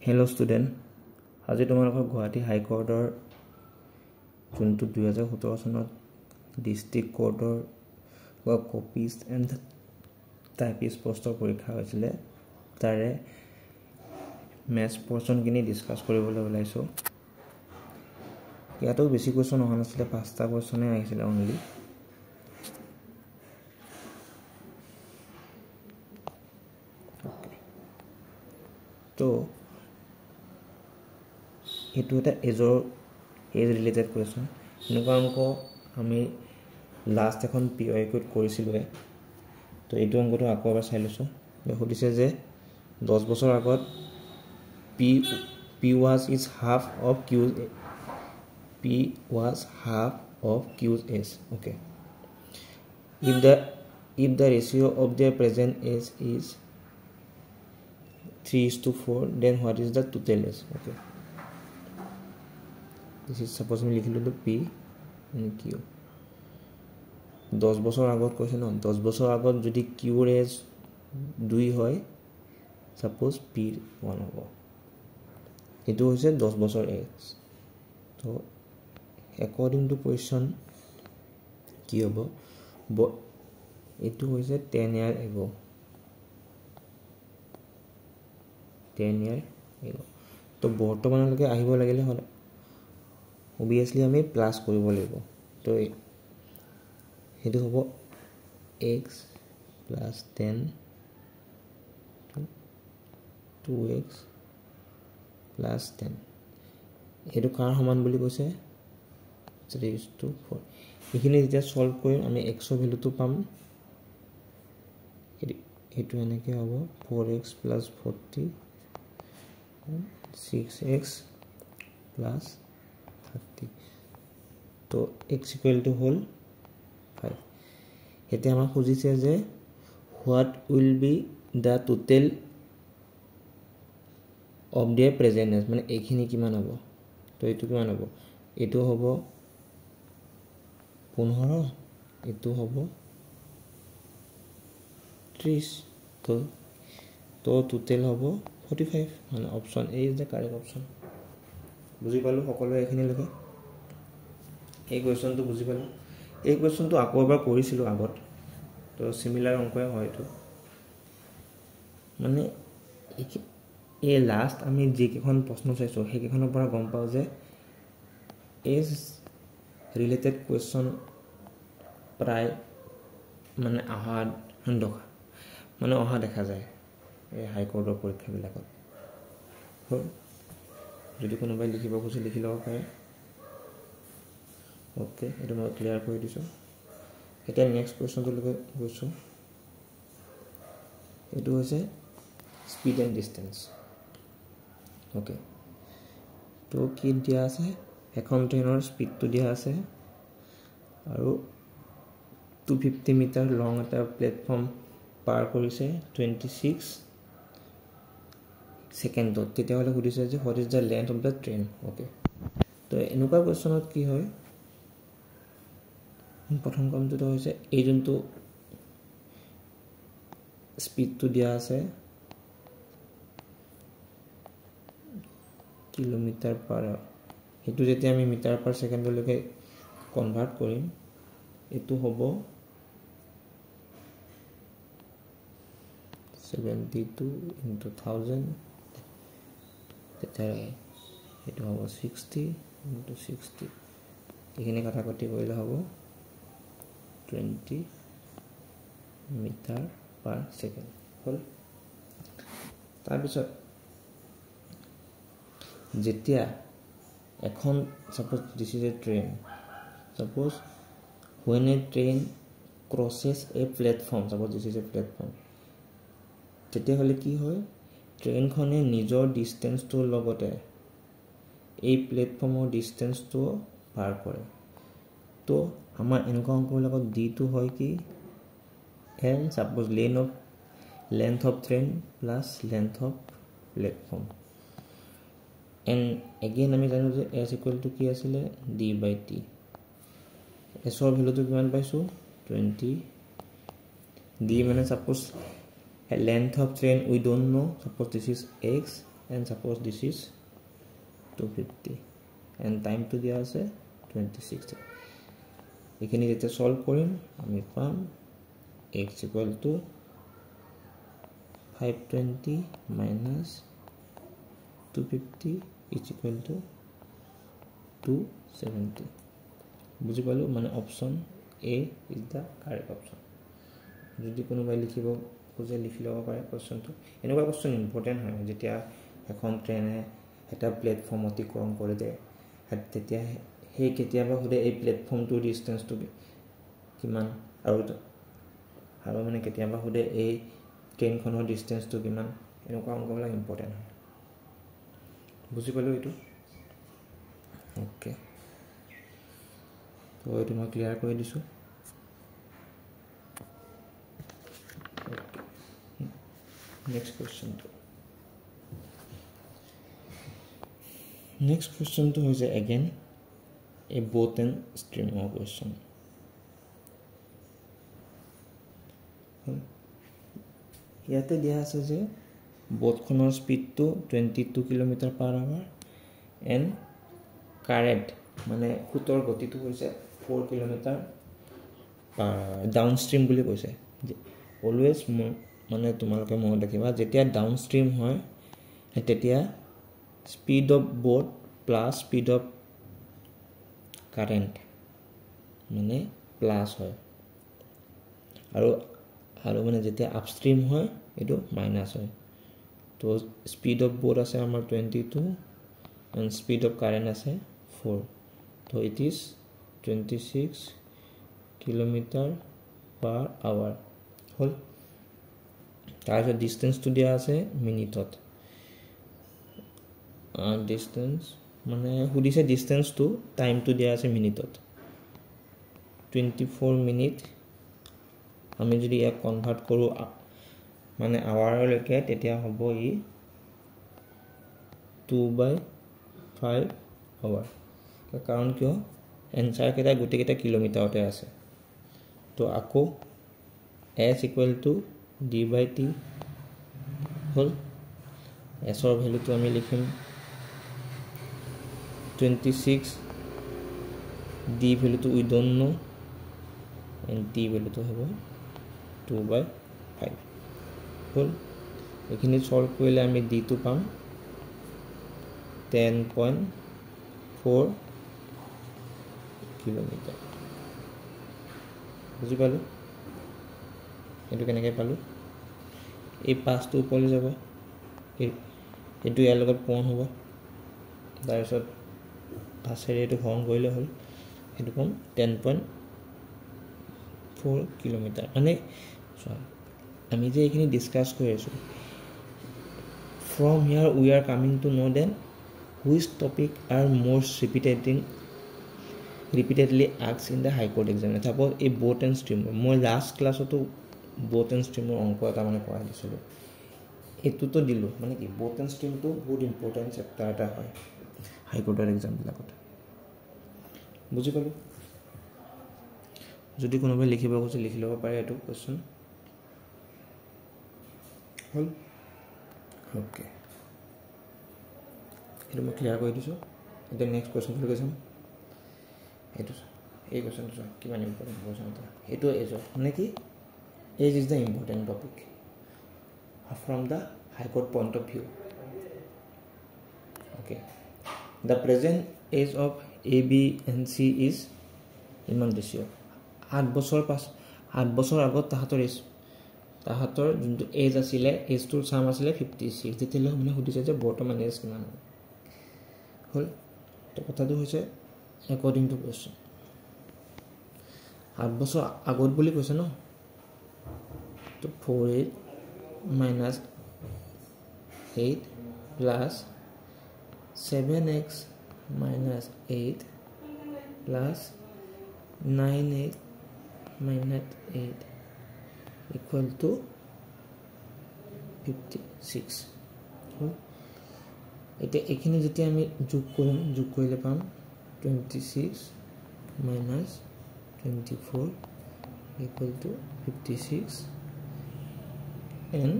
Hello student, আজি তোমালোকক গুৱাহাটী হাই কোৰ্টৰ যোনটো 2017 চনত ডিস্ট্ৰিক্ট কোৰ্টৰ কপিজ এণ্ড টাইপিষ্ট পোষ্টৰ পৰীক্ষা হৈছিলে তাৰে মেথছ পৰ্চনখিনি ডিছকাছ কৰিবলৈ ওলাইছোঁ। ইয়াতো বেছি কোৱেশ্যন অহা নাছিলে, 5টা কোৱেশ্যনে আহিছিলে অনলি। তো এইটো এটা এজ ৰিলেটেড কুৱেশ্যন। এনেকুৱা অংক আমি লাষ্ট এখন PYQত কৰিছিলোঁৱে। তো এইটো অংকটো আকৌ এবাৰ চাই লৈছোঁ। সুধিছে যে 10 বছৰ আগত P was half of Q's age. Okay. If the ratio of their present age is 3:4, then what is the total age? Okay. This is suppose আমি লিখি ললো P and Q. 10 বছৰ আগত কৈছে ন, 10 বছৰ আগত যদি Q ৰ এজ 2 হয়, suppose P 1 হ'ব। এইটো হৈছে 10 বছৰ এজ। তো according to question কি হ'ব? এইটো হৈছে 10 year ago। 10 year ago। তো বৰ্তমানলৈকে আহিব লাগিলে হ'ল obviously আমি প্লাস কৰিব লাগিব। তো সেইটো হ'ব x plus 10 2x plus 10। এইটো কাৰ সমান বুলি কৈছে? 3:4। এইখিনি যেতিয়া সলভ কৰিম আমি x ৰ ভ্যালুটো পাম। এইটো এনেকৈ হ'ব 4x plus 40 6x plus 30। তো x equal to whole 5। এতিয়া আমাক খুজিছে যে what will be the total of their present age, মানে এইখিনি কিমান হ'ব? তো এইটো কিমান হ'ব? এইটো হ'ব 15, এইটো হ'ব 30। তো টোটেল হ'ব 45। মানে option A is the correct option. বুজি পালোঁ সকলোৱে এইখিনিলৈকে? এই কুৱেশ্যনটো বুজি পালোঁ। এই কুৱেশ্যনটো আকৌ এবাৰ কৰিছিলোঁ আগত, তো চিমিলাৰ অংকই হয় এইটো। মানে এই লাষ্ট আমি যিকেইখন প্ৰশ্ন চাইছোঁ সেইকেইখনৰ পৰা গম পাওঁ যে এজ ৰিলেটেড কুৱেশ্যন প্ৰায় মানে অহা দেখা যায় এই হাইকোৰ্টৰ পৰীক্ষাবিলাকত। যদি কোনোবাই লিখিব খুজি লিখি ল'ব পাৰে। অ'কে, এইটো মই ক্লিয়াৰ কৰি দিছোঁ। এতিয়া নেক্সট কুৱেশ্যনটোলৈকে গৈছোঁ। এইটো হৈছে স্পীড এণ্ড ডিষ্টেঞ্চ। অ'কে, তো কি দিয়া আছে? এখন ট্ৰেইনৰ স্পীডটো দিয়া আছে আৰু 250 মিটাৰ লং এটা প্লেটফৰ্ম পাৰ কৰিছে 26 ছেকেণ্ডত। তেতিয়াহ'লে সুধিছে যে what is the length of the train. Okay, তো এনেকুৱা কুৱেশ্যনত কি হয়, প্ৰথম কামটো হৈছে এই যোনটো স্পীডটো দিয়া আছে কিলোমিটাৰ পাৰ আৱাৰ, সেইটো যেতিয়া আমি মিটাৰ পাৰ ছেকেণ্ডলৈকে কনভাৰ্ট কৰিম, এইটো হ'ব 72 into 1000। তেতিয়া এইটো হ'ব 60 into 60। এইখিনি কাটাকাটি কৰিলে হ'ব 20 মিটাৰ পাৰ ছেকেণ্ড হ'ল। তাৰপিছত যেতিয়া এখন suppose this is a train, suppose when a train crosses a platform, suppose this is a platform, তেতিয়াহ'লে কি হয়, ট্ৰেইনখনে নিজৰ ডিষ্টেঞ্চটোৰ লগতে এই প্লেটফৰ্মৰ ডিষ্টেঞ্চটো পাৰ কৰে। তো আমাৰ এনেকুৱা অংকবিলাকত ডিটো হয় কি L, suppose length of train plus length of platform. And again আমি জানো যে এছ ইকুৱেল টু কি আছিলে? D/T। এছৰ ভেলুটো কিমান পাইছোঁ? 20। ডি মানে suppose length of train we don't no, suppose this is x and suppose this is 250 and time to দিয়া আছে 26 এখানে যেটা সলভ কৰিম আমি পাম x equal to 520 minus 250 is equal to 270 বুজি পালো মানে option A is the correct option যদি কোনোবাই লিখিব খুঁজে লিখি ল'ব পাৰে কোৱেশ্চনটো এনেকুৱা কোৱেশ্চন ইম্পৰ্টেণ্ট হয় যেতিয়া এখন ট্ৰেইনে এটা প্লেটফৰ্ম অতিক্ৰম কৰি দিয়ে তেতিয়া সেই কেতিয়াবা সুধে এই প্লেটফৰ্মটোৰ ডিষ্টেঞ্চটো কিমান আৰু মানে কেতিয়াবা সুধে এই ট্ৰেইনখনৰ ডিষ্টেঞ্চটো কিমান এনেকুৱা অংকবিলাক ইম্পৰ্টেণ্ট হয় বুজি পালো এইটো ওকে তো এইটো মই ক্লিয়াৰ কৰি দিছোঁ next question to is again a boat and streamer question ইয়াতে দিয়া আছে যে বোটখনৰ স্পিডটো 22 km/h and current মানে খুতৰ গতিটো হৈছে 4 km ডাউনষ্ট্ৰীম বুলি কৈছে অলৱেজ মানে তোমালোকে মনত ৰাখিবা যেতিয়া ডাউনষ্ট্ৰীম হয় তেতিয়া speed of boat plus speed of current মানে প্লাস হয় আৰু মানে যেতিয়া আপস্ট্ৰীম হয় এটো মাইনাস হয় তো স্পীড অফ বোট আছে আমাৰ 22 and স্পীড অফ কাৰেন্ট আছে 4 তো ইট ইজ 26 km/h হল তাৰপিছত ডিসটেন্সটো দিয়া আছে মিনিটত ডিসটেন্স মানে হুদিছে ডিসটেন্সটো টাইমটো দিয়া আছে মিনিটত 24 মিনিট আমি যদি এক কনভার্ট কৰো মানে আৱাৰলৈকে তেতিয়া হ'ব ই 2/5 আৱাৰ কাৰণ কিয় এনসাৰ কেটা গুটি কেটা কিলোমিটাৰতে আছে তো আকৌ s equal to d/t hall s ৰ ভ্যালুটো আমি লিখিম 26 d ভ্যালুটো we don't know and t ভ্যালুটো হ'ব 2/5 হল এখিনি সলভ কৰিলে আমি d টো পাম 10.4 কিলোমিটাৰ বুজি পালো এটো কেনেকৈ পালো এই পাঁচটো ওপৰলৈ যাব এটো ইয়াৰ লগত পূৰণ হ'ব তাৰপিছত পাছেৰে এটো হৰণ কৰিলে হ'ল এটো কম 10.4 কিলোমিটাৰ মানে আমি যে এইখিনি ডিসকাস কৰি আছো from here we are coming to know then which topic are most repeatedly asked in the high court exam suppose a boat and streamer মই last class to boat and streamer অংক এটা মানে পঢ়াই দিছিলো এটো তো দিলো মানে কি boat and stream তো বহুত ইম্পৰ্টেন্ট চেপ্টাৰ এটা হয় হাই কোৰ্টৰ এক্সাম বিলাকত বুজি পালো যদি কোনোবাই লিখিব খুজে লিখি ল'ব পাৰে এটো কোৱেশ্চন হল ওকে এটো মই ক্লিয়াৰ কৰি দিছো এতিয়া নেক্সট কোৱেশ্চন লৈ যাম এটো এই কোৱেশ্চনটো কিমান ইম্পৰ্টেন্ট কোৱেশ্চন এটা এটো মানে কি age is the important topic from the high court point of view okay the present age of a b and c is ইমান ratio 8 বছৰ আগত তাহাতৰ যোনটো এজ আছিল এজটোৰ সাম আছিল 56 তেতিয়ালে মানে সুধিছে যে বৰ্তমান এজ কিমান হল তো কথাটো হৈছে according to question 8 বছৰ আগত বুলি কৈছে ন তো 4 minus 8 plus 7x minus 8 plus 9x minus 8 equal to 56 এটা এখানে যেটা আমি যোগ করলে পাম 26 minus 24 equal to 56 and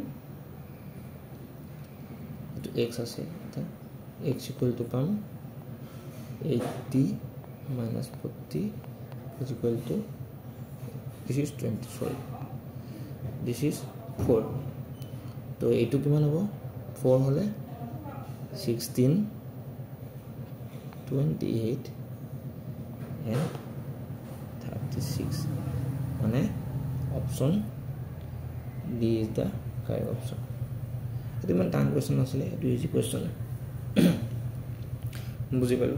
x আছে x equal to পাম 80 minus 40 is equal to this is 20 sorry this is 4 তো এইটো কিমান হ'ব 4 হলে 16 28 and 36 মানে option D is the correct option এটো ইমান টান কোৱেশ্চন আছিলে এটো ইজি কোৱেশ্চন বুজি পালো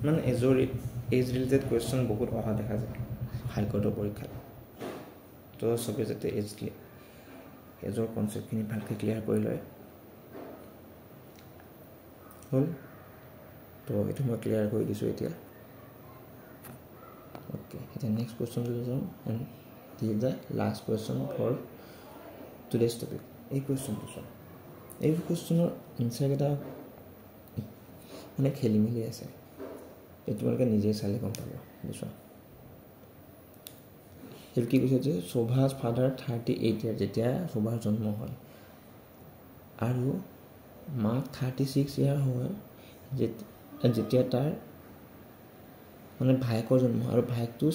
মানে এজ ৰিলেটেড কোৱেশ্চন বহুত অহা দেখা যায় হাইকোৰ্টৰ পৰীক্ষাত তো সবে যাতে এজৰ কনসেপ্টখিনি ভালকৈ ক্লিয়াৰ কৰি লয় হল তো এটো মই ক্লিয়াৰ কৰি দিছো এতিয়া ওকে এটা নেক্সট কোৱেশ্চন লৈ যাম and this is the last question for today's topic এই কোৱেশ্চনটো চাও এই কোৱেশ্চনৰ আনসাৰ এটা মানে খেলি মেলি আছে এটো তোমালোকে নিজে চালে গম পাবা বুঝছো এর কি কৈছে যে শোভাস ফাদার 38 ইয়ার যেতিয়া শোভাৰ জন্ম হয় আৰু মাক 36 ইয়াৰ হয় যেতিয়া তাৰ মানে ভাইকৰ জন্ম আৰু ভাইকটো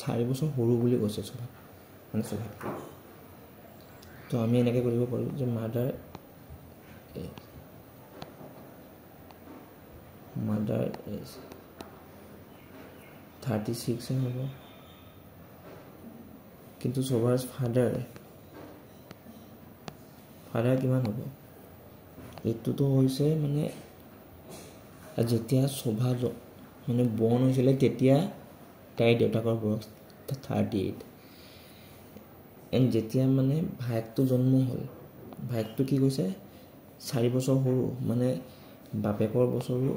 4 বছৰ সৰু বুলি কৈছে শোভা মানে শোভা তো আমি এনেকৈ কৰিব পাৰো যে মাদাৰ is 36 হ'ব কিন্তু শোভাৰ ফাদাৰ কিমান হ'ব এইটো তো হৈছে মানে যেতিয়া শোভা মানে বৰ্ণ হৈছিল তেতিয়া তাই দেউতাকৰ বয়স 38 এন্ড যেতিয়া মানে ভাইকটো জন্ম হ'ল ভাইকটো কি কৈছে 4 বছৰ সৰু মানে বাপেকৰ বছৰো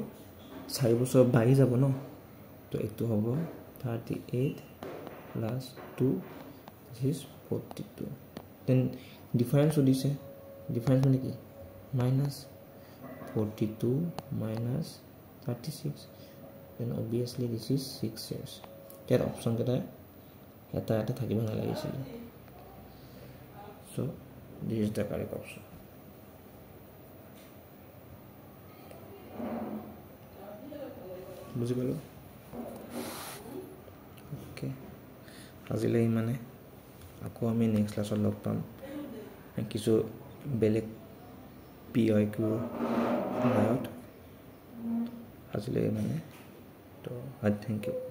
4 বছৰ বাঢ়ি যাব ন তো এইটো হ'ব 38 plus 2 is 42 then difference দিছে difference মানে কি minus 42 minus 36 then obviously this is 6 years that option এটা থাকিব না লাগিছিল so this is the correct option বুজি পালো ওকে আজিলৈ মানে আকৌ আমি নেক্সট ক্লাছত লগ পাম কিছু বেলেগ PIQ সহায়ত আজিলৈ মানে তো I thank you